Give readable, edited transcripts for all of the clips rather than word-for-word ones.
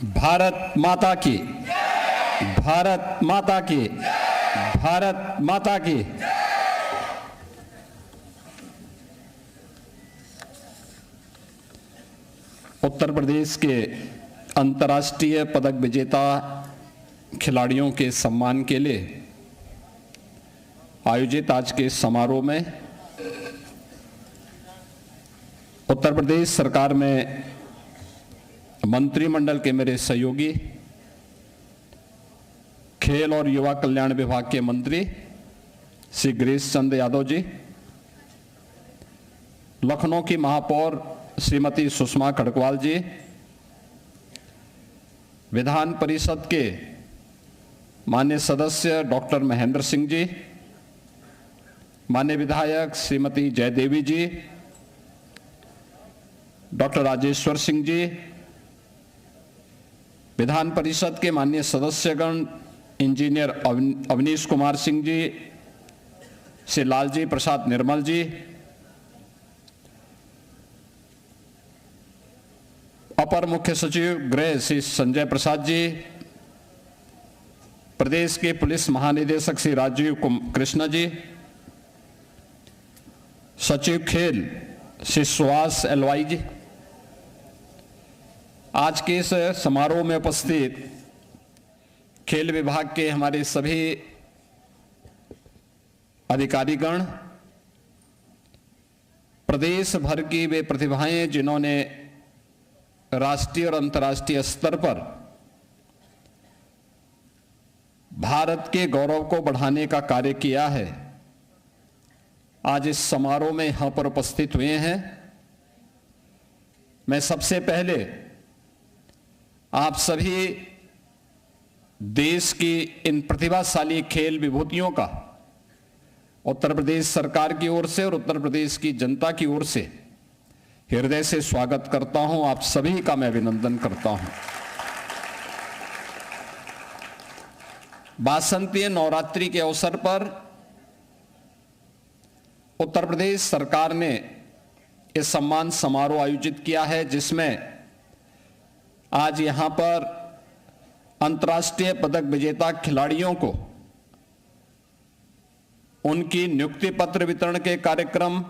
भारत माता की, भारत माता की, भारत माता की। उत्तर प्रदेश के अंतर्राष्ट्रीय पदक विजेता खिलाड़ियों के सम्मान के लिए आयोजित आज के समारोह में उत्तर प्रदेश सरकार में मंत्रिमंडल के मेरे सहयोगी, खेल और युवा कल्याण विभाग के मंत्री श्री गिरीश चंद्र यादव जी, लखनऊ की महापौर श्रीमती सुषमा खड़गवाल जी, विधान परिषद के माननीय सदस्य डॉक्टर महेंद्र सिंह जी, माननीय विधायक श्रीमती जयदेवी जी, डॉक्टर राजेश्वर सिंह जी, विधान परिषद के माननीय सदस्यगण इंजीनियर अवनीश कुमार सिंह जी, श्री लालजी प्रसाद निर्मल जी, अपर मुख्य सचिव गृह श्री संजय प्रसाद जी, प्रदेश के पुलिस महानिदेशक श्री राजीव कृष्ण जी, सचिव खेल श्री सुहास एलवाई जी, आज के इस समारोह में उपस्थित खेल विभाग के हमारे सभी अधिकारीगण, प्रदेश भर की वे प्रतिभाएं जिन्होंने राष्ट्रीय और अंतर्राष्ट्रीय स्तर पर भारत के गौरव को बढ़ाने का कार्य किया है, आज इस समारोह में यहां पर उपस्थित हुए हैं। मैं सबसे पहले आप सभी देश की इन प्रतिभाशाली खेल विभूतियों का उत्तर प्रदेश सरकार की ओर से और उत्तर प्रदेश की जनता की ओर से हृदय से स्वागत करता हूं। आप सभी का मैं अभिनंदन करता हूं। वासंतीय नवरात्रि के अवसर पर उत्तर प्रदेश सरकार ने इस सम्मान समारोह आयोजित किया है, जिसमें आज यहां पर अंतर्राष्ट्रीय पदक विजेता खिलाड़ियों को उनकी नियुक्ति पत्र वितरण के कार्यक्रम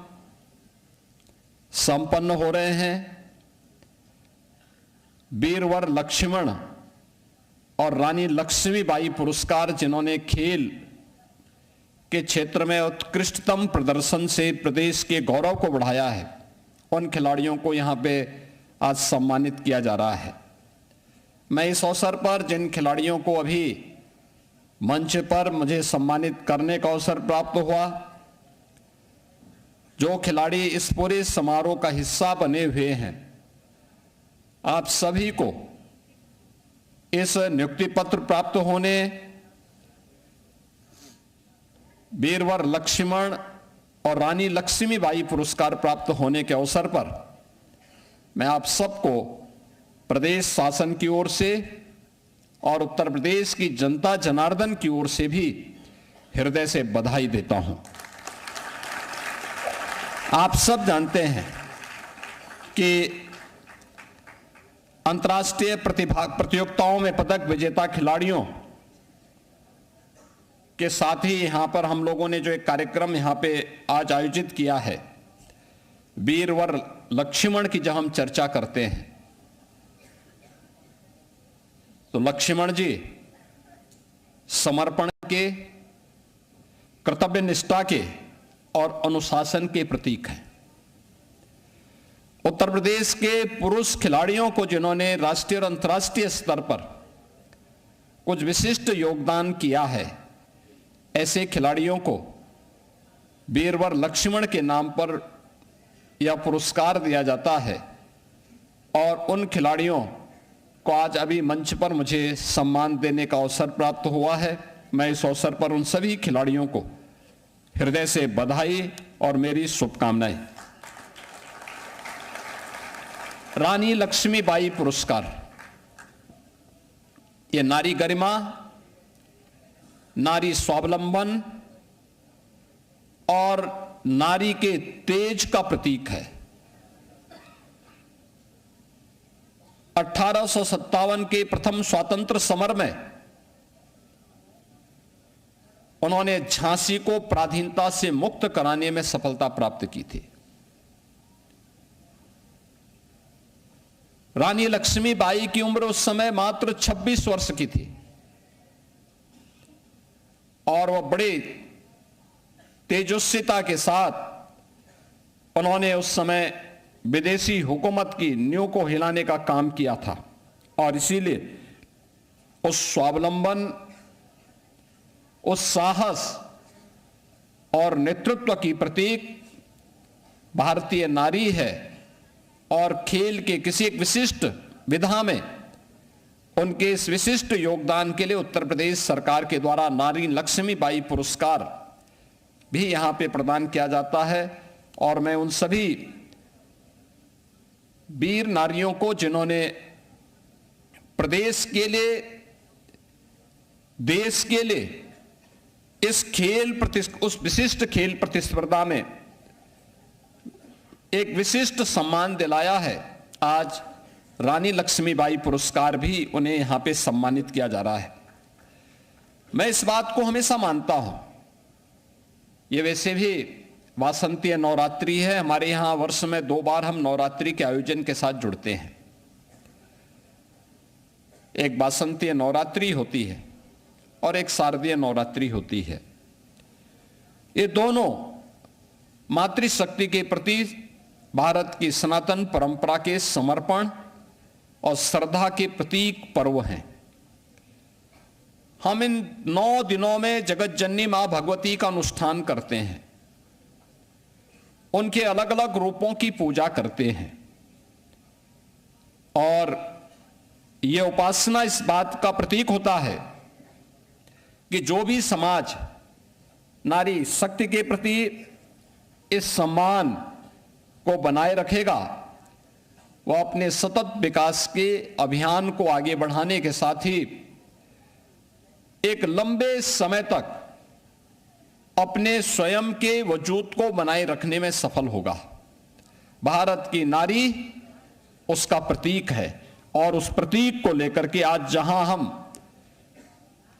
संपन्न हो रहे हैं। वीरवर लक्ष्मण और रानी लक्ष्मीबाई पुरस्कार, जिन्होंने खेल के क्षेत्र में उत्कृष्टतम प्रदर्शन से प्रदेश के गौरव को बढ़ाया है, उन खिलाड़ियों को यहां पे आज सम्मानित किया जा रहा है। मैं इस अवसर पर जिन खिलाड़ियों को अभी मंच पर मुझे सम्मानित करने का अवसर प्राप्त हुआ, जो खिलाड़ी इस पूरे समारोह का हिस्सा बने हुए हैं, आप सभी को इस नियुक्ति पत्र प्राप्त होने, वीरवर लक्ष्मण और रानी लक्ष्मीबाई पुरस्कार प्राप्त होने के अवसर पर मैं आप सबको प्रदेश शासन की ओर से और उत्तर प्रदेश की जनता जनार्दन की ओर से भी हृदय से बधाई देता हूं। आप सब जानते हैं कि अंतर्राष्ट्रीय प्रतियोगिताओं में पदक विजेता खिलाड़ियों के साथ ही यहां पर हम लोगों ने जो एक कार्यक्रम यहां पे आज आयोजित किया है, वीरवर लक्ष्मण की जब हम चर्चा करते हैं तो लक्ष्मण जी समर्पण के, कर्तव्य निष्ठा के और अनुशासन के प्रतीक हैं। उत्तर प्रदेश के पुरुष खिलाड़ियों को जिन्होंने राष्ट्रीय और अंतर्राष्ट्रीय स्तर पर कुछ विशिष्ट योगदान किया है, ऐसे खिलाड़ियों को वीरवर लक्ष्मण के नाम पर यह पुरस्कार दिया जाता है और उन खिलाड़ियों को आज अभी मंच पर मुझे सम्मान देने का अवसर प्राप्त हुआ है। मैं इस अवसर पर उन सभी खिलाड़ियों को हृदय से बधाई और मेरी शुभकामनाएं। रानी लक्ष्मीबाई पुरस्कार, ये नारी गरिमा, नारी स्वावलंबन और नारी के तेज का प्रतीक है। 1857 के प्रथम स्वातंत्र समर में उन्होंने झांसी को पराधीनता से मुक्त कराने में सफलता प्राप्त की थी। रानी लक्ष्मीबाई की उम्र उस समय मात्र 26 वर्ष की थी और वह बड़े तेजस्विता के साथ उन्होंने उस समय विदेशी हुकूमत की नींव को हिलाने का काम किया था और इसीलिए उस स्वावलंबन, उस साहस और नेतृत्व की प्रतीक भारतीय नारी है और खेल के किसी एक विशिष्ट विधा में उनके इस विशिष्ट योगदान के लिए उत्तर प्रदेश सरकार के द्वारा नारी लक्ष्मीबाई पुरस्कार भी यहां पे प्रदान किया जाता है। और मैं उन सभी वीर नारियों को जिन्होंने प्रदेश के लिए, देश के लिए उस विशिष्ट खेल प्रतिस्पर्धा में एक विशिष्ट सम्मान दिलाया है, आज रानी लक्ष्मीबाई पुरस्कार भी उन्हें यहां पे सम्मानित किया जा रहा है। मैं इस बात को हमेशा मानता हूं, ये वैसे भी वासंतीय नवरात्रि है, हमारे यहां वर्ष में 2 बार हम नवरात्रि के आयोजन के साथ जुड़ते हैं। एक वासंतीय नवरात्रि होती है और एक शारदीय नवरात्रि होती है। ये दोनों मातृशक्ति के प्रति भारत की सनातन परंपरा के समर्पण और श्रद्धा के प्रतीक पर्व हैं। हम इन 9 दिनों में जगत जननी मां भगवती का अनुष्ठान करते हैं, उनके अलग अलग रूपों की पूजा करते हैं और यह उपासना इस बात का प्रतीक होता है कि जो भी समाज नारी शक्ति के प्रति इस सम्मान को बनाए रखेगा वह अपने सतत विकास के अभियान को आगे बढ़ाने के साथ ही एक लंबे समय तक अपने स्वयं के वजूद को बनाए रखने में सफल होगा। भारत की नारी उसका प्रतीक है और उस प्रतीक को लेकर के आज जहां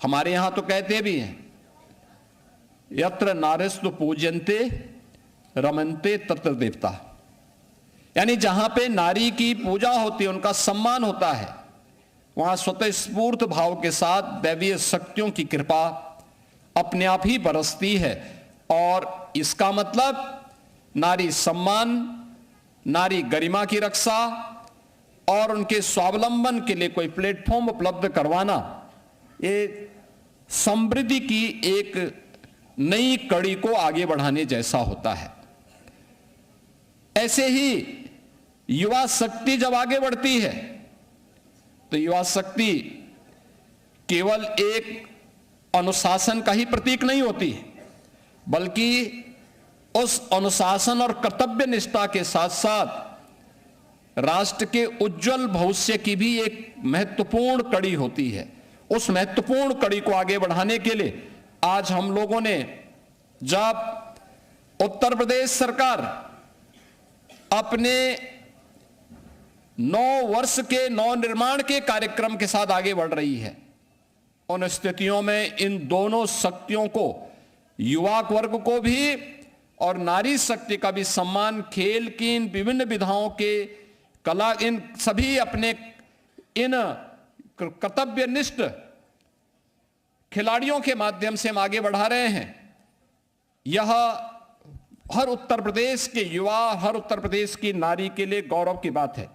हमारे यहां तो कहते भी हैं, यत्र नारीस्तु पूज्यन्ते रमन्ते तत्र देवता, यानी जहां पे नारी की पूजा होती है, उनका सम्मान होता है, वहां स्वतः स्फूर्त भाव के साथ दैवीय शक्तियों की कृपा अपने आप ही बरसती है। और इसका मतलब नारी सम्मान, नारी गरिमा की रक्षा और उनके स्वावलंबन के लिए कोई प्लेटफॉर्म उपलब्ध करवाना, ये समृद्धि की एक नई कड़ी को आगे बढ़ाने जैसा होता है। ऐसे ही युवा शक्ति जब आगे बढ़ती है तो युवा शक्ति केवल एक अनुशासन का ही प्रतीक नहीं होती, बल्कि उस अनुशासन और कर्तव्य निष्ठा के साथ साथ राष्ट्र के उज्जवल भविष्य की भी एक महत्वपूर्ण कड़ी होती है। उस महत्वपूर्ण कड़ी को आगे बढ़ाने के लिए आज हम लोगों ने, जब उत्तर प्रदेश सरकार अपने 9 वर्ष के नवनिर्माण के कार्यक्रम के साथ आगे बढ़ रही है, उन स्थितियों में इन दोनों शक्तियों को, युवा वर्ग को भी और नारी शक्ति का भी सम्मान खेल की इन विभिन्न विधाओं के कला, इन सभी अपने इन कर्तव्यनिष्ठ खिलाड़ियों के माध्यम से हम आगे बढ़ा रहे हैं। यह हर उत्तर प्रदेश के युवा, हर उत्तर प्रदेश की नारी के लिए गौरव की बात है।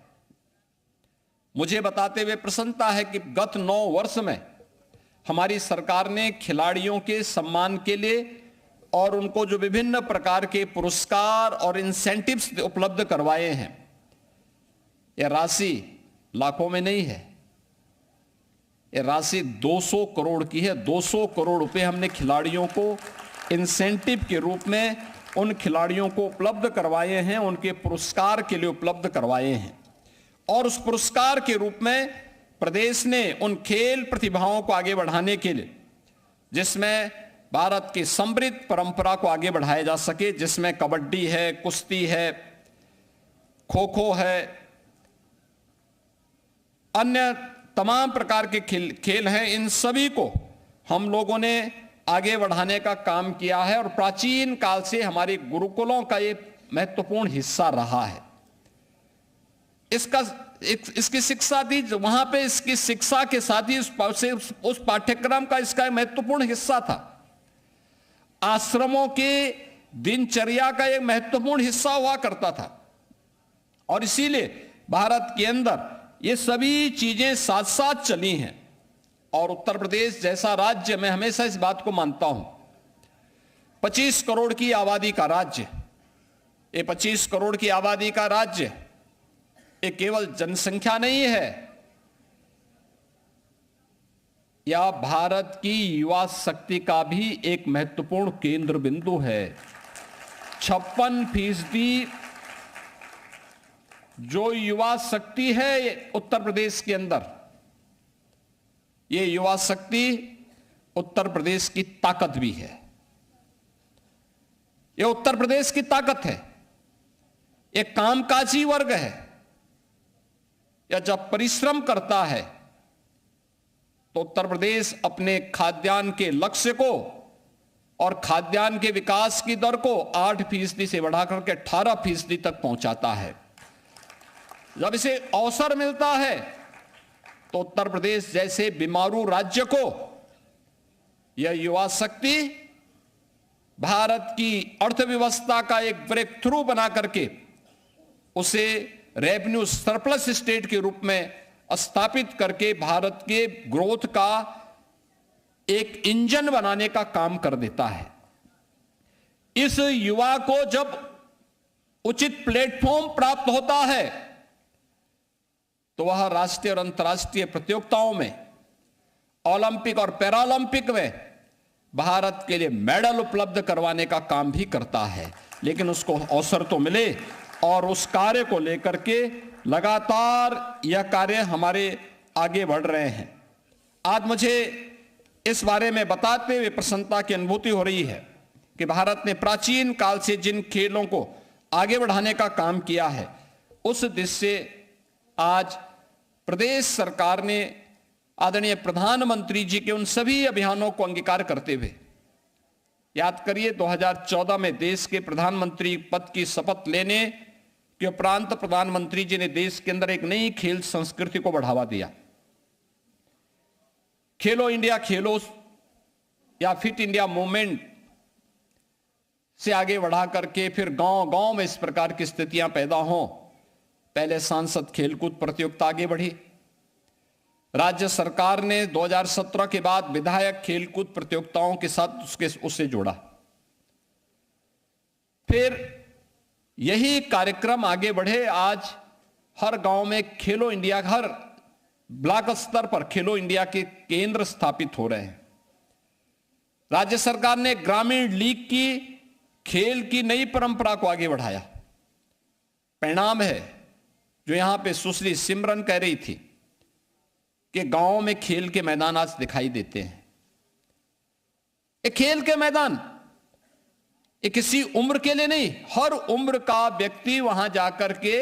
मुझे बताते हुए प्रसन्नता है कि गत 9 वर्ष में हमारी सरकार ने खिलाड़ियों के सम्मान के लिए और उनको जो विभिन्न प्रकार के पुरस्कार और इंसेंटिव्स उपलब्ध करवाए हैं, यह राशि लाखों में नहीं है, यह राशि 200 करोड़ की है। 200 करोड़ रुपए हमने खिलाड़ियों को इंसेंटिव के रूप में उन खिलाड़ियों को उपलब्ध करवाए हैं, उनके पुरस्कार के लिए उपलब्ध करवाए हैं। और उस पुरस्कार के रूप में प्रदेश ने उन खेल प्रतिभाओं को आगे बढ़ाने के लिए, जिसमें भारत की समृद्ध परंपरा को आगे बढ़ाया जा सके, जिसमें कबड्डी है, कुश्ती है, खो खो है, अन्य तमाम प्रकार के खेल हैं, इन सभी को हम लोगों ने आगे बढ़ाने का काम किया है और प्राचीन काल से हमारे गुरुकुलों का ये महत्वपूर्ण हिस्सा रहा है। इसकी शिक्षा दी वहां पे, इसकी शिक्षा के साथ ही उस पाठ्यक्रम का इसका महत्वपूर्ण हिस्सा था। आश्रमों के दिनचर्या का एक महत्वपूर्ण हिस्सा हुआ करता था और इसीलिए भारत के अंदर ये सभी चीजें साथ साथ चली हैं। और उत्तर प्रदेश जैसा राज्य, मैं हमेशा इस बात को मानता हूं, 25 करोड़ की आबादी का राज्य, ये 25 करोड़ की आबादी का राज्य ये केवल जनसंख्या नहीं है, यह भारत की युवा शक्ति का भी एक महत्वपूर्ण केंद्र बिंदु है। 56% जो युवा शक्ति है उत्तर प्रदेश के अंदर, ये युवा शक्ति उत्तर प्रदेश की ताकत भी है। ये उत्तर प्रदेश की ताकत है। ये कामकाजी वर्ग है। या जब परिश्रम करता है तो उत्तर प्रदेश अपने खाद्यान्न के लक्ष्य को और खाद्यान्न के विकास की दर को 8% से बढ़ाकर के 18% तक पहुंचाता है। जब इसे अवसर मिलता है तो उत्तर प्रदेश जैसे बीमारू राज्य को यह युवा शक्ति भारत की अर्थव्यवस्था का एक ब्रेक थ्रू बना करके उसे रेवेन्यू सरप्लस स्टेट के रूप में स्थापित करके भारत के ग्रोथ का एक इंजन बनाने का काम कर देता है। इस युवा को जब उचित प्लेटफॉर्म प्राप्त होता है तो वह राष्ट्रीय और अंतर्राष्ट्रीय प्रतियोगिताओं में, ओलंपिक और पैरालंपिक में भारत के लिए मेडल उपलब्ध करवाने का काम भी करता है। लेकिन उसको अवसर तो मिले और उस कार्य को लेकर के लगातार यह कार्य हमारे आगे बढ़ रहे हैं। आज मुझे इस बारे में बताते हुए प्रसन्नता की अनुभूति हो रही है कि भारत ने प्राचीन काल से जिन खेलों को आगे बढ़ाने का काम किया है, उस दिशा से आज प्रदेश सरकार ने आदरणीय प्रधानमंत्री जी के उन सभी अभियानों को अंगीकार करते हुए, याद करिए 2014 में देश के प्रधानमंत्री पद की शपथ लेने के उपरांत प्रधानमंत्री जी ने देश के अंदर एक नई खेल संस्कृति को बढ़ावा दिया। खेलो इंडिया खेलो या फिट इंडिया मूवमेंट से आगे बढ़ा करके फिर गांव गांव में इस प्रकार की स्थितियां पैदा हों। पहले सांसद खेलकूद प्रतियोगिता आगे बढ़ी। राज्य सरकार ने 2017 के बाद विधायक खेलकूद प्रतियोगिताओं के साथ उससे जोड़ा। फिर यही कार्यक्रम आगे बढ़े। आज हर गांव में खेलो इंडिया, हर ब्लॉक स्तर पर खेलो इंडिया के केंद्र स्थापित हो रहे हैं। राज्य सरकार ने ग्रामीण लीग की खेल की नई परंपरा को आगे बढ़ाया। परिणाम है जो यहां पे सुश्री सिमरन कह रही थी कि गांवों में खेल के मैदान आज दिखाई देते हैं। ये खेल के मैदान ये किसी उम्र के लिए नहीं, हर उम्र का व्यक्ति वहां जाकर के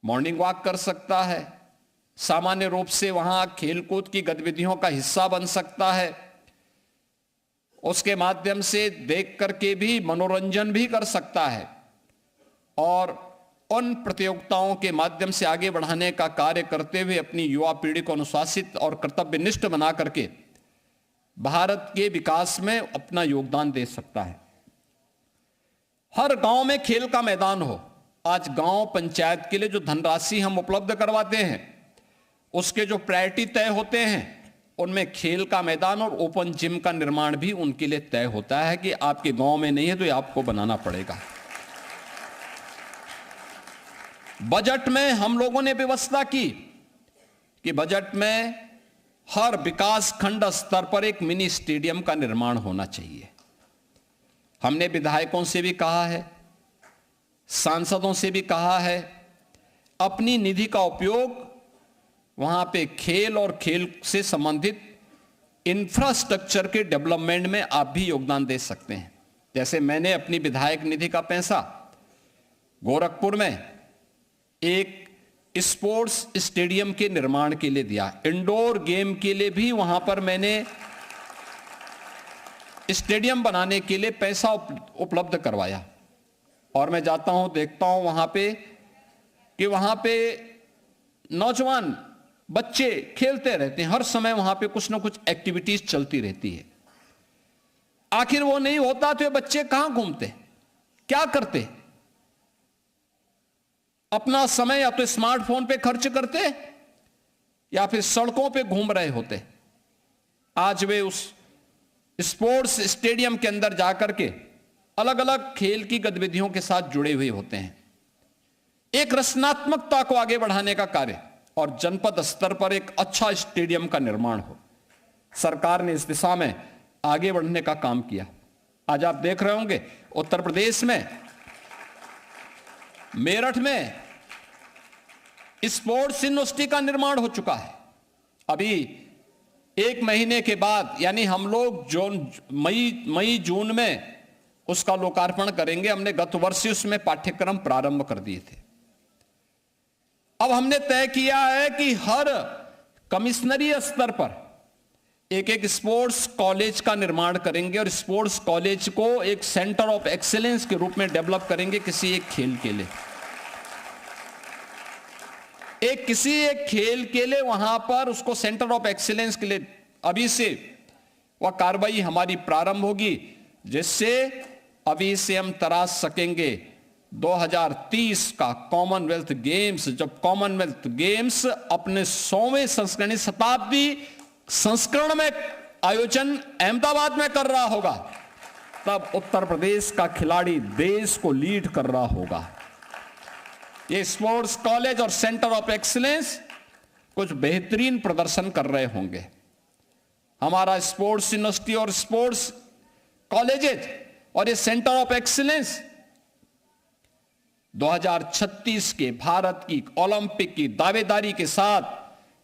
मॉर्निंग वॉक कर सकता है, सामान्य रूप से वहां खेलकूद की गतिविधियों का हिस्सा बन सकता है, उसके माध्यम से देख करके भी मनोरंजन भी कर सकता है और उन प्रतियोगिताओं के माध्यम से आगे बढ़ाने का कार्य करते हुए अपनी युवा पीढ़ी को अनुशासित और कर्तव्यनिष्ठ बना करके भारत के विकास में अपना योगदान दे सकता है। हर गांव में खेल का मैदान हो। आज गांव पंचायत के लिए जो धनराशि हम उपलब्ध करवाते हैं, उसके जो प्रायोरिटी तय होते हैं, उनमें खेल का मैदान और ओपन जिम का निर्माण भी उनके लिए तय होता है कि आपके गांव में नहीं है तो ये आपको बनाना पड़ेगा। बजट में हम लोगों ने व्यवस्था की कि बजट में हर विकास खंड स्तर पर एक मिनी स्टेडियम का निर्माण होना चाहिए। हमने विधायकों से भी कहा है, सांसदों से भी कहा है, अपनी निधि का उपयोग वहां पे खेल और खेल से संबंधित इंफ्रास्ट्रक्चर के डेवलपमेंट में आप भी योगदान दे सकते हैं। जैसे मैंने अपनी विधायक निधि का पैसा गोरखपुर में एक स्पोर्ट्स स्टेडियम के निर्माण के लिए दिया। इंडोर गेम के लिए भी वहां पर मैंने स्टेडियम बनाने के लिए पैसा उपलब्ध करवाया। और मैं जाता हूं, देखता हूं वहां पे कि वहां पे नौजवान बच्चे खेलते रहते हैं, हर समय वहां पे कुछ ना कुछ एक्टिविटीज चलती रहती है। आखिर वो नहीं होता तो ये बच्चे कहां घूमते, क्या करते? अपना समय या तो स्मार्टफोन पे खर्च करते या फिर सड़कों पे घूम रहे होते। आज वे उस स्पोर्ट्स स्टेडियम के अंदर जाकर के अलग अलग खेल की गतिविधियों के साथ जुड़े हुए होते हैं। एक रचनात्मकता को आगे बढ़ाने का कार्य और जनपद स्तर पर एक अच्छा स्टेडियम का निर्माण हो, सरकार ने इस दिशा में आगे बढ़ने का काम किया। आज आप देख रहे होंगे उत्तर प्रदेश में मेरठ में स्पोर्ट्स यूनिवर्सिटी का निर्माण हो चुका है। अभी 1 महीने के बाद, यानी हम लोग मई जून में उसका लोकार्पण करेंगे। हमने गत वर्ष ही उसमें पाठ्यक्रम प्रारंभ कर दिए थे। अब हमने तय किया है कि हर कमिश्नरी स्तर पर एक स्पोर्ट्स कॉलेज का निर्माण करेंगे और स्पोर्ट्स कॉलेज को एक सेंटर ऑफ एक्सीलेंस के रूप में डेवलप करेंगे किसी एक खेल के लिए। किसी एक खेल के लिए वहां पर उसको सेंटर ऑफ एक्सीलेंस के लिए अभी से वह कार्रवाई हमारी प्रारंभ होगी, जिससे अभी से हम तराश सकेंगे 2030 का कॉमनवेल्थ गेम्स। जब कॉमनवेल्थ गेम्स अपने 100वें संस्करण, शताब्दी संस्करण में आयोजन अहमदाबाद में कर रहा होगा, तब उत्तर प्रदेश का खिलाड़ी देश को लीड कर रहा होगा। ये स्पोर्ट्स कॉलेज और सेंटर ऑफ एक्सीलेंस कुछ बेहतरीन प्रदर्शन कर रहे होंगे। हमारा स्पोर्ट्स यूनिवर्सिटी और स्पोर्ट्स कॉलेजेस और ये सेंटर ऑफ एक्सीलेंस 2036 के भारत की ओलंपिक की दावेदारी के साथ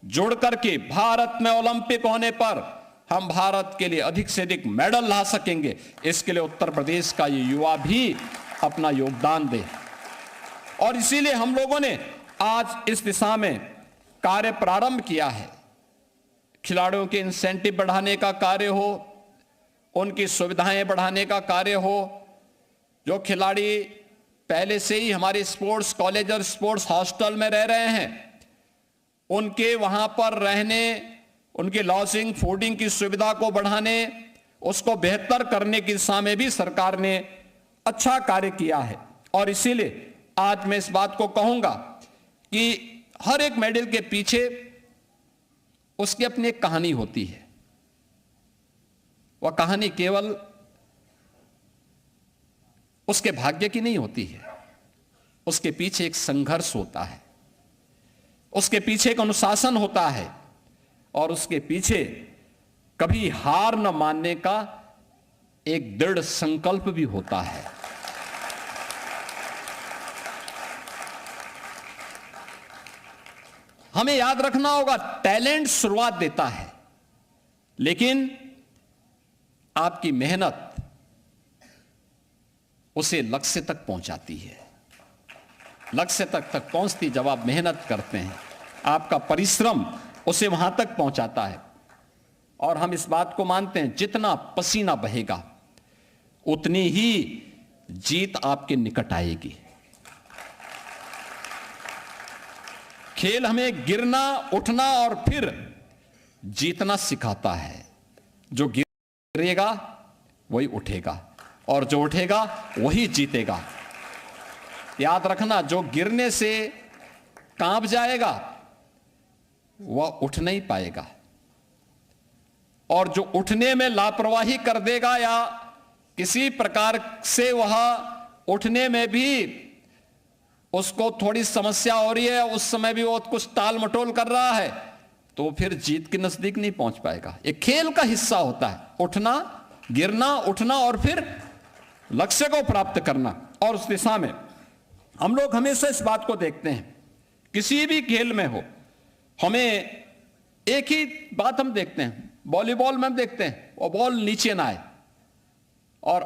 जुड़ करके भारत में ओलंपिक होने पर हम भारत के लिए अधिक से अधिक मेडल ला सकेंगे। इसके लिए उत्तर प्रदेश का ये युवा भी अपना योगदान दे। और इसीलिए हम लोगों ने आज इस दिशा में कार्य प्रारंभ किया है। खिलाड़ियों के इंसेंटिव बढ़ाने का कार्य हो, उनकी सुविधाएं बढ़ाने का कार्य हो। जो खिलाड़ी पहले से ही हमारे स्पोर्ट्स कॉलेज और स्पोर्ट्स हॉस्टल में रह रहे हैं, उनके वहां पर रहने, उनके लॉजिंग फूडिंग की सुविधा को बढ़ाने, उसको बेहतर करने की दिशा में भी सरकार ने अच्छा कार्य किया है। और इसीलिए आज मैं इस बात को कहूंगा कि हर एक मेडल के पीछे उसकी अपनी एक कहानी होती है। वह कहानी केवल उसके भाग्य की नहीं होती है, उसके पीछे एक संघर्ष होता है, उसके पीछे एक अनुशासन होता है और उसके पीछे कभी हार न मानने का एक दृढ़ संकल्प भी होता है। हमें याद रखना होगा, टैलेंट शुरुआत देता है, लेकिन आपकी मेहनत उसे लक्ष्य तक पहुंचाती है। लक्ष्य तक पहुंचती जब आप मेहनत करते हैं, आपका परिश्रम उसे वहां तक पहुंचाता है। और हम इस बात को मानते हैं, जितना पसीना बहेगा उतनी ही जीत आपके निकट आएगी। खेल हमें गिरना, उठना और फिर जीतना सिखाता है। जो गिरेगा वही उठेगा और जो उठेगा वही जीतेगा। याद रखना, जो गिरने से कांप जाएगा वह उठ नहीं पाएगा, और जो उठने में लापरवाही कर देगा या किसी प्रकार से वह उठने में भी उसको थोड़ी समस्या हो रही है, उस समय भी वो कुछ टाल मटोल कर रहा है, तो फिर जीत के नजदीक नहीं पहुंच पाएगा। एक खेल का हिस्सा होता है उठना, गिरना, उठना और फिर लक्ष्य को प्राप्त करना। और उस दिशा में हम लोग हमेशा इस बात को देखते हैं, किसी भी खेल में हो, हमें एक ही बात हम देखते हैं। वॉलीबॉल में हम देखते हैं वो बॉल नीचे ना आए और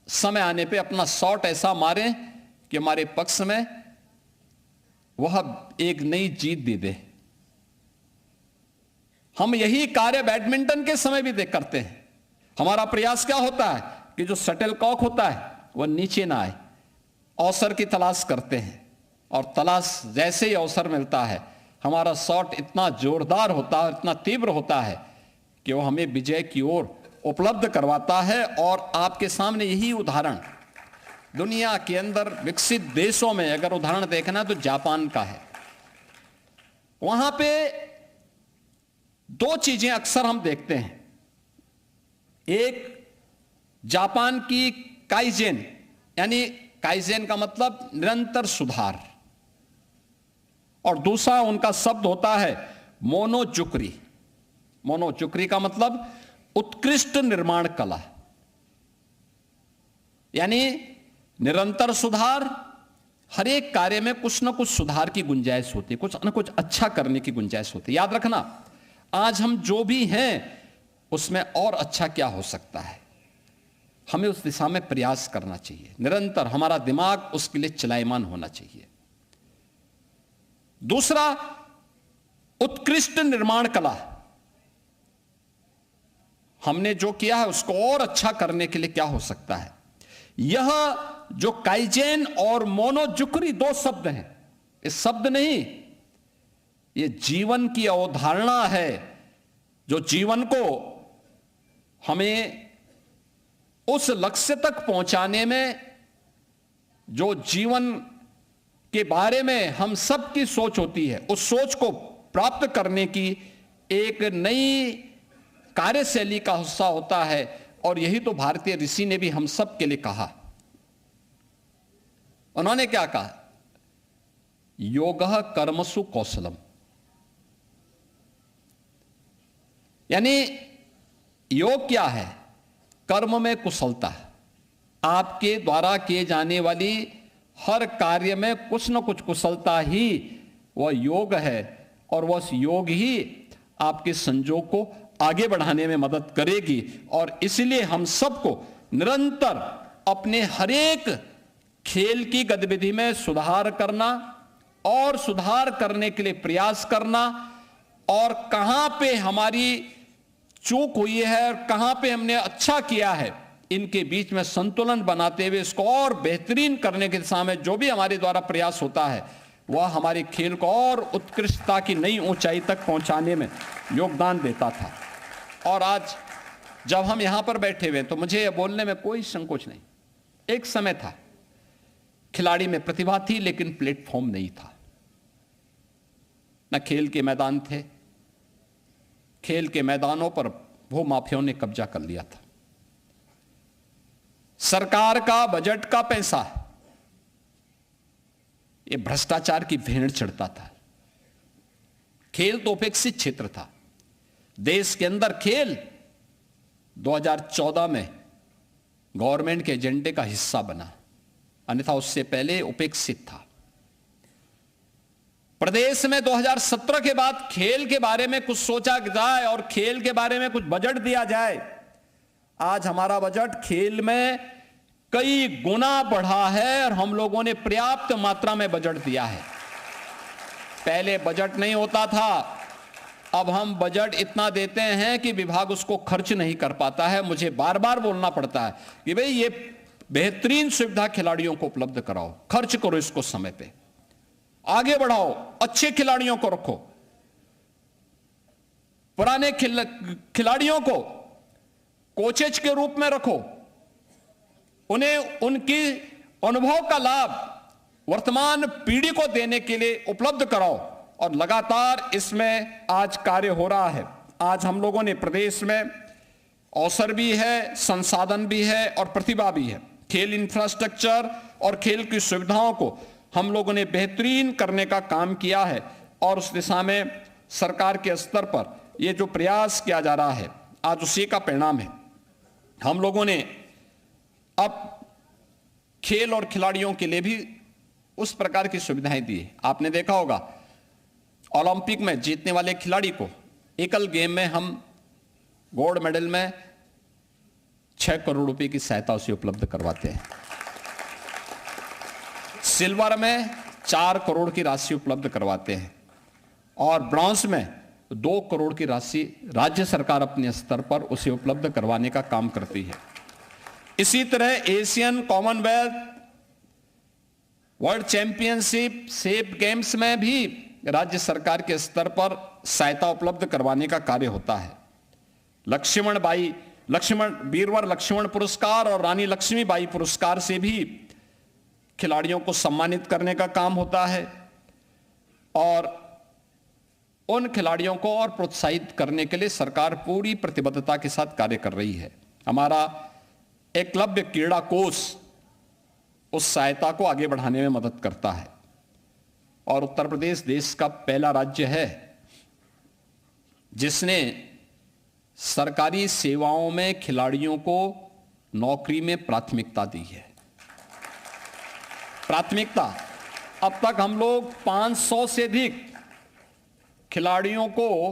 समय आने पे अपना शॉट ऐसा मारें कि हमारे पक्ष में वह एक नई जीत दे दे। हम यही कार्य बैडमिंटन के समय भी देख करते हैं। हमारा प्रयास क्या होता है कि जो शटलकॉक होता है वह नीचे ना आए, अवसर की तलाश करते हैं, और तलाश जैसे ही अवसर मिलता है हमारा शॉट इतना जोरदार होता है, इतना तीव्र होता है कि वो हमें विजय की ओर उपलब्ध करवाता है। और आपके सामने यही उदाहरण दुनिया के अंदर विकसित देशों में अगर उदाहरण देखना तो जापान का है। वहां पे दो चीजें अक्सर हम देखते हैं। एक जापान की काइजेन, यानी काइजेन का मतलब निरंतर सुधार, और दूसरा उनका शब्द होता है मोनोजुक्री। मोनोजुक्री का मतलब उत्कृष्ट निर्माण कला, यानी निरंतर सुधार। हर एक कार्य में कुछ ना कुछ सुधार की गुंजाइश होती है, कुछ ना कुछ अच्छा करने की गुंजाइश होती है। याद रखना, आज हम जो भी हैं उसमें और अच्छा क्या हो सकता है, हमें उस दिशा में प्रयास करना चाहिए। निरंतर हमारा दिमाग उसके लिए चलायमान होना चाहिए। दूसरा, उत्कृष्ट निर्माण कला। हमने जो किया है उसको और अच्छा करने के लिए क्या हो सकता है। यह जो काइजेन और मोनोजुक्री दो शब्द हैं, ये शब्द नहीं, ये जीवन की अवधारणा है, जो जीवन को हमें उस लक्ष्य तक पहुंचाने में, जो जीवन के बारे में हम सब की सोच होती है, उस सोच को प्राप्त करने की एक नई कार्यशैली का हिस्सा होता है। और यही तो भारतीय ऋषि ने भी हम सब के लिए कहा। उन्होंने क्या कहा? योगः कर्मसु कौशलम, यानी योग क्या है? कर्म में कुशलता। आपके द्वारा किए जाने वाली हर कार्य में कुछ न कुछ कुशलता ही वह योग है, और वह योग ही आपके संजोग को आगे बढ़ाने में मदद करेगी। और इसलिए हम सबको निरंतर अपने हर एक खेल की गतिविधि में सुधार करना और सुधार करने के लिए प्रयास करना, और कहां पे हमारी चूक हुई है और कहां पे हमने अच्छा किया है, इनके बीच में संतुलन बनाते हुए इसको और बेहतरीन करने की दिशा में जो भी हमारे द्वारा प्रयास होता है, वह हमारे खेल को और उत्कृष्टता की नई ऊंचाई तक पहुंचाने में योगदान देता था। और आज जब हम यहां पर बैठे हुए तो मुझे यह बोलने में कोई संकोच नहीं। एक समय था, खिलाड़ी में प्रतिभा थी लेकिन प्लेटफॉर्म नहीं था, न खेल के मैदान थे। खेल के मैदानों पर भूमाफियाओं ने कब्जा कर लिया था। सरकार का बजट का पैसा ये भ्रष्टाचार की भेड़ चढ़ता था। खेल तो उपेक्षित क्षेत्र था। देश के अंदर खेल 2014 में गवर्नमेंट के एजेंडे का हिस्सा बना, अन्यथा उससे पहले उपेक्षित था। प्रदेश में 2017 के बाद खेल के बारे में कुछ सोचा जाए और खेल के बारे में कुछ बजट दिया जाए। आज हमारा बजट खेल में कई गुना बढ़ा है और हम लोगों ने पर्याप्त मात्रा में बजट दिया है। पहले बजट नहीं होता था, अब हम बजट इतना देते हैं कि विभाग उसको खर्च नहीं कर पाता है। मुझे बार बार बोलना पड़ता है कि भाई ये बेहतरीन सुविधा खिलाड़ियों को उपलब्ध कराओ, खर्च करो इसको समय पे, आगे बढ़ाओ, अच्छे खिलाड़ियों को रखो, पुराने खिलाड़ियों को कोचेज के रूप में रखो, उन्हें उनकी अनुभव का लाभ वर्तमान पीढ़ी को देने के लिए उपलब्ध कराओ। और लगातार इसमें आज कार्य हो रहा है। आज हम लोगों ने प्रदेश में अवसर भी है, संसाधन भी है और प्रतिभा भी है। खेल इंफ्रास्ट्रक्चर और खेल की सुविधाओं को हम लोगों ने बेहतरीन करने का काम किया है, और उस दिशा में सरकार के स्तर पर ये जो प्रयास किया जा रहा है आज उसी का परिणाम है। हम लोगों ने अब खेल और खिलाड़ियों के लिए भी उस प्रकार की सुविधाएं दी है। आपने देखा होगा ओलंपिक में जीतने वाले खिलाड़ी को एकल गेम में हम गोल्ड मेडल में 6 करोड़ रुपए की सहायता उसे उपलब्ध करवाते हैं। सिल्वर में 4 करोड़ की राशि उपलब्ध करवाते हैं और ब्रॉन्ज में 2 करोड़ की राशि राज्य सरकार अपने स्तर पर उसे उपलब्ध करवाने का काम करती है। इसी तरह Asian, Commonwealth, world championship, safe games में भी राज्य सरकार के स्तर पर सहायता उपलब्ध करवाने का कार्य होता है। वीरवर लक्ष्मण पुरस्कार और रानी लक्ष्मीबाई पुरस्कार से भी खिलाड़ियों को सम्मानित करने का काम होता है और उन खिलाड़ियों को और प्रोत्साहित करने के लिए सरकार पूरी प्रतिबद्धता के साथ कार्य कर रही है। हमारा एकलव्य क्रीड़ा कोष उस सहायता को आगे बढ़ाने में मदद करता है और उत्तर प्रदेश देश का पहला राज्य है जिसने सरकारी सेवाओं में खिलाड़ियों को नौकरी में प्राथमिकता दी है। प्राथमिकता, अब तक हम लोग 500 से अधिक खिलाड़ियों को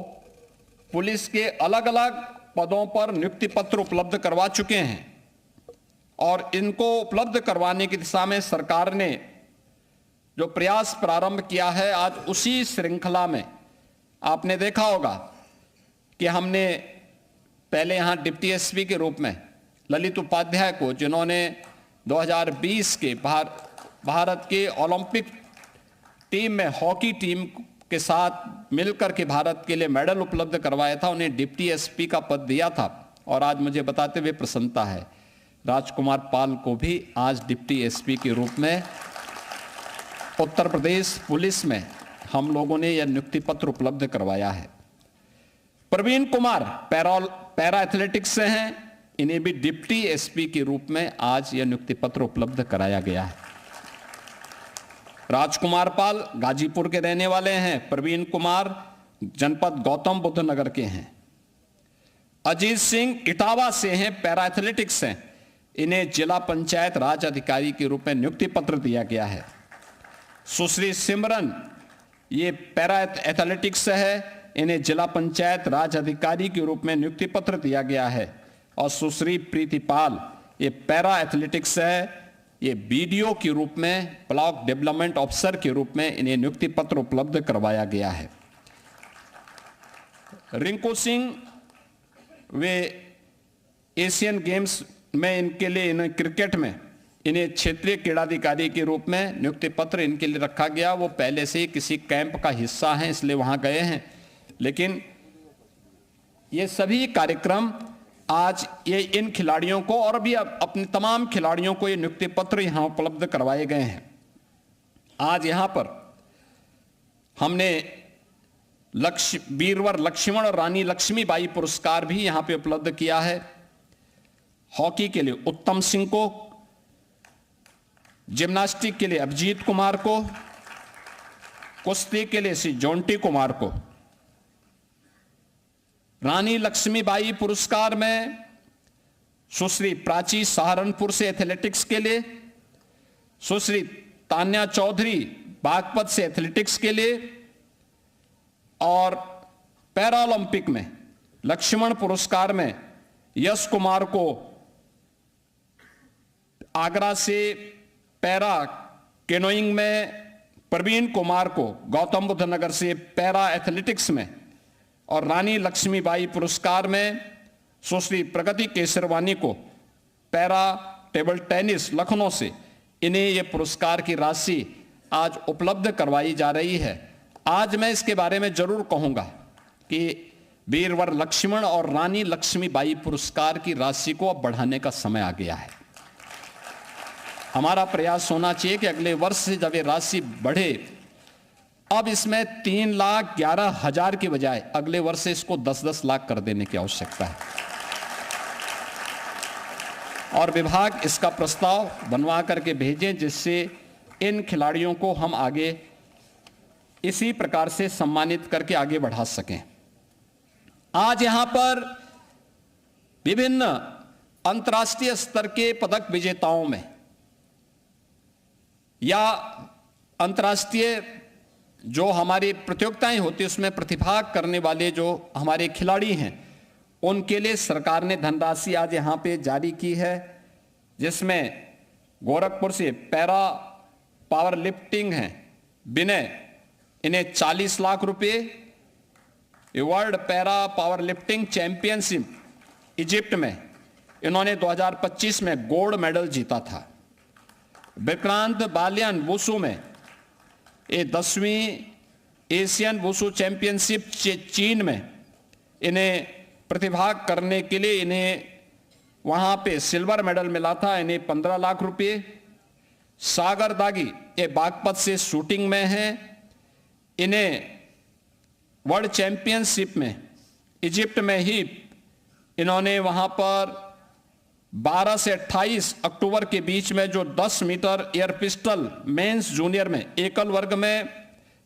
पुलिस के अलग अलग पदों पर नियुक्ति पत्र उपलब्ध करवा चुके हैं और इनको उपलब्ध करवाने की दिशा में सरकार ने जो प्रयास प्रारंभ किया है, आज उसी श्रृंखला में आपने देखा होगा कि हमने पहले यहां डिप्टी एसपी के रूप में ललित उपाध्याय को, जिन्होंने 2020 के भारत के ओलंपिक टीम में हॉकी टीम के साथ मिलकर के भारत के लिए मेडल उपलब्ध करवाया था, उन्हें डिप्टी एसपी का पद दिया था और आज मुझे बताते हुए प्रसन्नता है राजकुमार पाल को भी आज डिप्टी एसपी के रूप में उत्तर प्रदेश पुलिस में हम लोगों ने यह नियुक्ति पत्र उपलब्ध करवाया है। प्रवीण कुमार पैरा एथलेटिक्स से हैं, इन्हें भी डिप्टी एसपी के रूप में आज यह नियुक्ति पत्र उपलब्ध कराया गया है। राजकुमार पाल गाजीपुर के रहने वाले हैं, प्रवीण कुमार जनपद गौतम बुद्ध नगर के हैं। अजीत सिंह इटावा से हैं, पैरा एथलेटिक्स हैं, इन्हें जिला पंचायत राज अधिकारी के रूप में नियुक्ति पत्र दिया गया है। सुश्री सिमरन ये पैरा एथलेटिक्स से है, इन्हें जिला पंचायत राज अधिकारी के रूप में नियुक्ति पत्र दिया गया है। और सुश्री प्रीतिपाल ये पैरा एथलेटिक्स है, ये बीडीओ के रूप में, ब्लॉक डेवलपमेंट ऑफिसर के रूप में इन्हें नियुक्ति पत्र उपलब्ध करवाया गया है। रिंकू सिंह वे एशियन गेम्स में इनके लिए, इन्हें क्रिकेट में इन्हें क्षेत्रीय क्रीड़ाधिकारी के रूप में नियुक्ति पत्र इनके लिए रखा गया। वो पहले से ही किसी कैंप का हिस्सा हैं इसलिए वहां गए हैं, लेकिन ये सभी कार्यक्रम आज ये इन खिलाड़ियों को और भी अपने तमाम खिलाड़ियों को ये नियुक्ति पत्र यहां उपलब्ध करवाए गए हैं। आज यहां पर हमने वीरवर लक्ष्मण और रानी लक्ष्मीबाई पुरस्कार भी यहां पे उपलब्ध किया है। हॉकी के लिए उत्तम सिंह को, जिम्नास्टिक के लिए अभिजीत कुमार को, कुश्ती के लिए श्री जोंटी कुमार को। रानी लक्ष्मीबाई पुरस्कार में सुश्री प्राची सहारनपुर से एथलेटिक्स के लिए, सुश्री तान्या चौधरी बागपत से एथलेटिक्स के लिए और पैरालंपिक में लक्ष्मण पुरस्कार में यश कुमार को आगरा से, पैरा केनोइंग में प्रवीण कुमार को गौतम बुद्ध नगर से पैरा एथलेटिक्स में और रानी लक्ष्मीबाई पुरस्कार में सुश्री प्रगति केसरवानी को पैरा टेबल टेनिस लखनऊ से, इन्हें ये पुरस्कार की राशि आज उपलब्ध करवाई जा रही है। आज मैं इसके बारे में जरूर कहूंगा कि वीरवर लक्ष्मण और रानी लक्ष्मीबाई पुरस्कार की राशि को अब बढ़ाने का समय आ गया है। हमारा प्रयास होना चाहिए कि अगले वर्ष से जब ये राशि बढ़े, अब इसमें 3,11,000 की बजाय अगले वर्ष से इसको 10-10 लाख कर देने की आवश्यकता है और विभाग इसका प्रस्ताव बनवा करके भेजें जिससे इन खिलाड़ियों को हम आगे इसी प्रकार से सम्मानित करके आगे बढ़ा सकें। आज यहां पर विभिन्न अंतर्राष्ट्रीय स्तर के पदक विजेताओं में या अंतर्राष्ट्रीय जो हमारी प्रतियोगिताएं होती है उसमें प्रतिभाग करने वाले जो हमारे खिलाड़ी हैं, उनके लिए सरकार ने धनराशि आज यहां पे जारी की है, जिसमें गोरखपुर से पैरा पावर लिफ्टिंग है, विनय, इन्हें 40 लाख रुपए। World para power lifting championship Egypt में इन्होंने 2025 में गोल्ड मेडल जीता था। विक्रांत बालियान वुसु में ये 10वीं एशियन वुसु चैंपियनशिप चीन में इन्हें प्रतिभाग करने के लिए इन्हें वहां पे सिल्वर मेडल मिला था, इन्हें 15 लाख रुपए। सागर दागी ये बागपत से शूटिंग में हैं, इन्हें वर्ल्ड चैंपियनशिप में इजिप्ट में ही इन्होंने वहां पर 12 से 28 अक्टूबर के बीच में जो 10 metre air pistol men's junior में एकल वर्ग में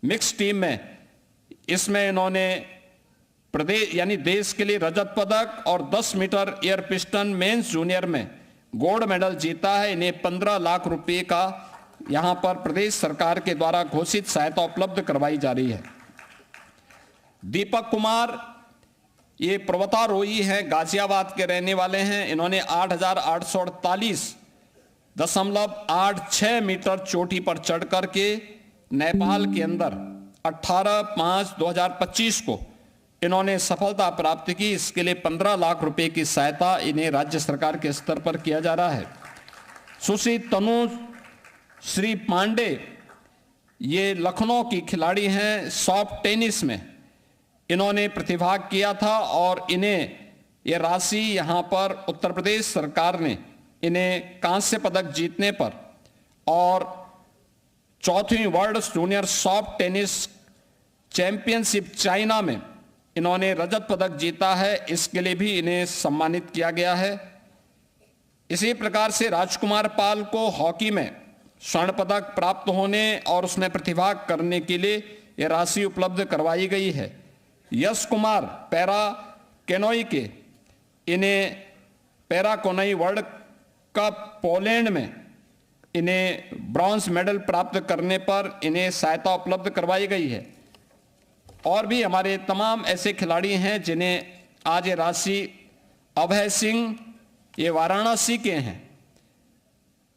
मिक्स टीम में इसमें इन्होंने प्रदेश यानी देश के लिए रजत पदक और 10 metre air pistol men's junior में गोल्ड मेडल जीता है। इन्हें 15 लाख रुपए का यहां पर प्रदेश सरकार के द्वारा घोषित सहायता उपलब्ध करवाई जा रही है। दीपक कुमार ये पर्वतारोही हैं, गाजियाबाद के रहने वाले हैं। इन्होंने 8,848.86 मीटर चोटी पर चढ़ करके नेपाल के अंदर 18/5/2025 को इन्होंने सफलता प्राप्त की। इसके लिए 15 लाख रुपए की सहायता इन्हें राज्य सरकार के स्तर पर किया जा रहा है। सुश्री तनु श्री पांडे ये लखनऊ की खिलाड़ी हैं, सॉफ्ट टेनिस में इन्होंने प्रतिभाग किया था और इन्हें ये राशि यहां पर उत्तर प्रदेश सरकार ने इन्हें कांस्य पदक जीतने पर और 4वीं world junior soft tennis championship China में इन्होंने रजत पदक जीता है। इसके लिए भी इन्हें सम्मानित किया गया है। इसी प्रकार से राजकुमार पाल को हॉकी में स्वर्ण पदक प्राप्त होने और उसमें प्रतिभाग करने के लिए यह राशि उपलब्ध करवाई गई है। यश कुमार पैरा केनोई के इन्हें पैरा कोनोई वर्ल्ड कप पोलैंड में इन्हें ब्रॉन्ज मेडल प्राप्त करने पर इन्हें सहायता उपलब्ध करवाई गई है। और भी हमारे तमाम ऐसे खिलाड़ी हैं जिन्हें आज ये राशि, अभय सिंह ये वाराणसी के हैं,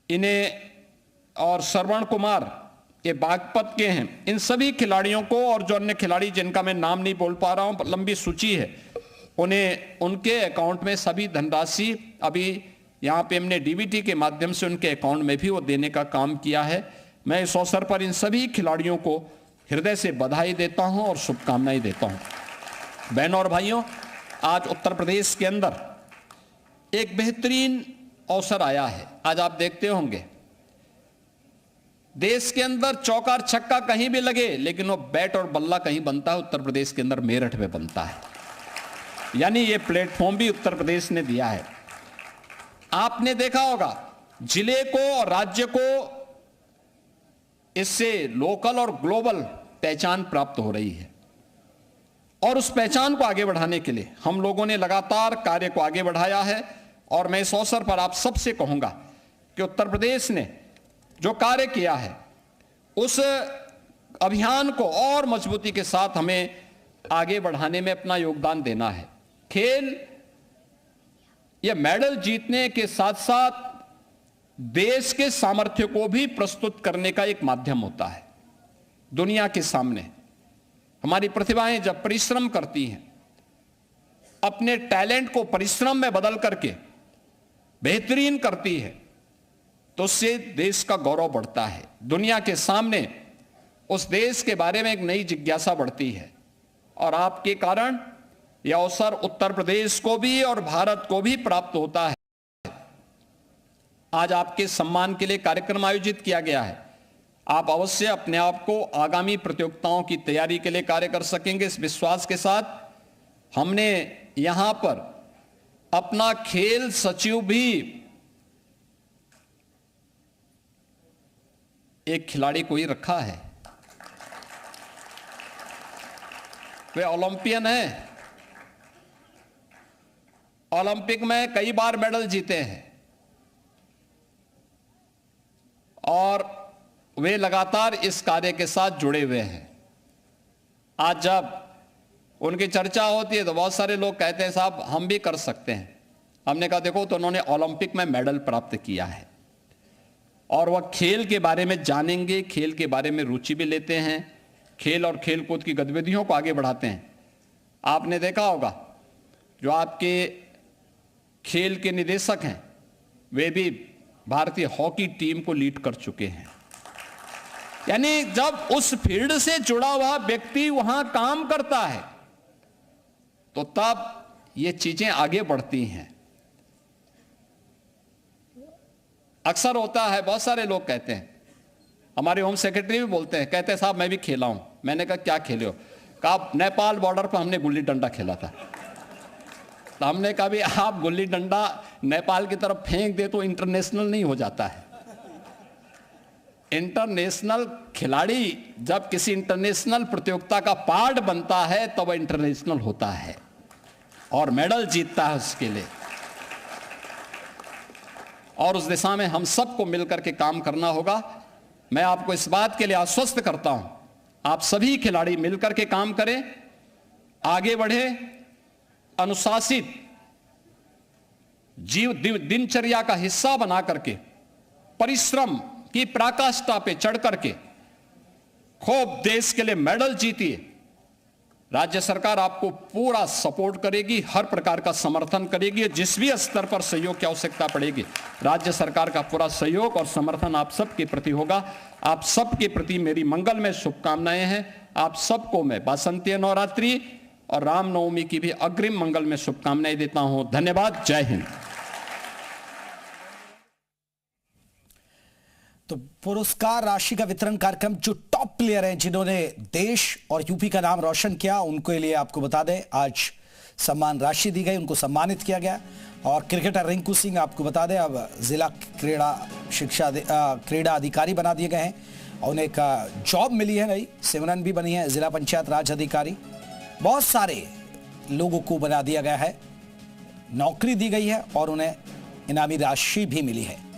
इन्हें और श्रवण कुमार ये बागपत के हैं। इन सभी खिलाड़ियों को और जो अन्य खिलाड़ी जिनका मैं नाम नहीं बोल पा रहा हूं, लंबी सूची है, उन्हें उनके अकाउंट में सभी धनराशि अभी यहां पे हमने डीबीटी के माध्यम से उनके अकाउंट में भी वो देने का काम किया है। मैं इस अवसर पर इन सभी खिलाड़ियों को हृदय से बधाई देता हूं और शुभकामनाएं देता हूं। बहनों और भाइयों, आज उत्तर प्रदेश के अंदर एक बेहतरीन अवसर आया है। आज आप देखते होंगे देश के अंदर चौका और छक्का कहीं भी लगे, लेकिन वो बैट और बल्ला कहीं बनता है, उत्तर प्रदेश के अंदर मेरठ में बनता है। यानी ये प्लेटफॉर्म भी उत्तर प्रदेश ने दिया है। आपने देखा होगा जिले को और राज्य को इससे लोकल और ग्लोबल पहचान प्राप्त हो रही है और उस पहचान को आगे बढ़ाने के लिए हम लोगों ने लगातार कार्य को आगे बढ़ाया है। और मैं इस अवसर पर आप सबसे कहूंगा कि उत्तर प्रदेश ने जो कार्य किया है उस अभियान को और मजबूती के साथ हमें आगे बढ़ाने में अपना योगदान देना है। खेल यह मेडल जीतने के साथ साथ देश के सामर्थ्य को भी प्रस्तुत करने का एक माध्यम होता है। दुनिया के सामने हमारी प्रतिभाएं जब परिश्रम करती हैं, अपने टैलेंट को परिश्रम में बदल करके बेहतरीन करती है, तो उससे देश का गौरव बढ़ता है। दुनिया के सामने उस देश के बारे में एक नई जिज्ञासा बढ़ती है और आपके कारण यह अवसर उत्तर प्रदेश को भी और भारत को भी प्राप्त होता है। आज आपके सम्मान के लिए कार्यक्रम आयोजित किया गया है। आप अवश्य अपने आप को आगामी प्रतियोगिताओं की तैयारी के लिए कार्य कर सकेंगे, इस विश्वास के साथ हमने यहां पर अपना खेल सचिव भी एक खिलाड़ी को ही रखा है। वे ओलंपियन हैं, ओलंपिक में कई बार मेडल जीते हैं और वे लगातार इस कार्य के साथ जुड़े हुए हैं। आज जब उनकी चर्चा होती है तो बहुत सारे लोग कहते हैं साहब हम भी कर सकते हैं। हमने कहा देखो, तो उन्होंने ओलंपिक में मेडल प्राप्त किया है और वह खेल के बारे में जानेंगे, खेल के बारे में रुचि भी लेते हैं, खेल और खेलकूद की गतिविधियों को आगे बढ़ाते हैं। आपने देखा होगा जो आपके खेल के निदेशक हैं वे भी भारतीय हॉकी टीम को लीड कर चुके हैं। यानी जब उस फील्ड से जुड़ा हुआ व्यक्ति वहां काम करता है तो तब ये चीजें आगे बढ़ती हैं। अक्सर होता है, बहुत सारे लोग कहते हैं, हमारे होम सेक्रेटरी भी बोलते हैं, कहते हैं साहब मैं भी खेला हूं। मैंने कहा क्या खेले हो? कहा नेपाल बॉर्डर पर हमने गुल्ली डंडा खेला था। तो हमने कहा भी आप गुल्ली डंडा नेपाल की तरफ फेंक दे तो इंटरनेशनल नहीं हो जाता है। इंटरनेशनल खिलाड़ी जब किसी इंटरनेशनल प्रतियोगिता का पार्ट बनता है तब वह इंटरनेशनल होता है और मेडल जीतता है उसके लिए। और उस दिशा में हम सबको मिलकर के काम करना होगा। मैं आपको इस बात के लिए आश्वस्त करता हूं, आप सभी खिलाड़ी मिलकर के काम करें, आगे बढ़े, अनुशासित दिनचर्या का हिस्सा बना करके परिश्रम की पराकाष्ठा पे चढ़ करके खूब देश के लिए मेडल जीतिए। राज्य सरकार आपको पूरा सपोर्ट करेगी, हर प्रकार का समर्थन करेगी। जिस भी स्तर पर सहयोग की आवश्यकता पड़ेगी राज्य सरकार का पूरा सहयोग और समर्थन आप सबके प्रति होगा। आप सबके प्रति मेरी मंगलमय शुभकामनाएं हैं। आप सबको मैं बसंती नवरात्रि और रामनवमी की भी अग्रिम मंगलमय शुभकामनाएं देता हूं। धन्यवाद। जय हिंद। तो पुरस्कार राशि का वितरण कार्यक्रम, जो टॉप प्लेयर हैं जिन्होंने देश और यूपी का नाम रोशन किया, उनके लिए आपको बता दें आज सम्मान राशि दी गई, उनको सम्मानित किया गया। और क्रिकेटर रिंकू सिंह आपको बता दें अब जिला क्रीड़ा अधिकारी बना दिए गए हैं और उन्हें एक जॉब मिली है, नई सिमरन भी बनी है जिला पंचायत राज अधिकारी। बहुत सारे लोगों को बना दिया गया है, नौकरी दी गई है और उन्हें इनामी राशि भी मिली है।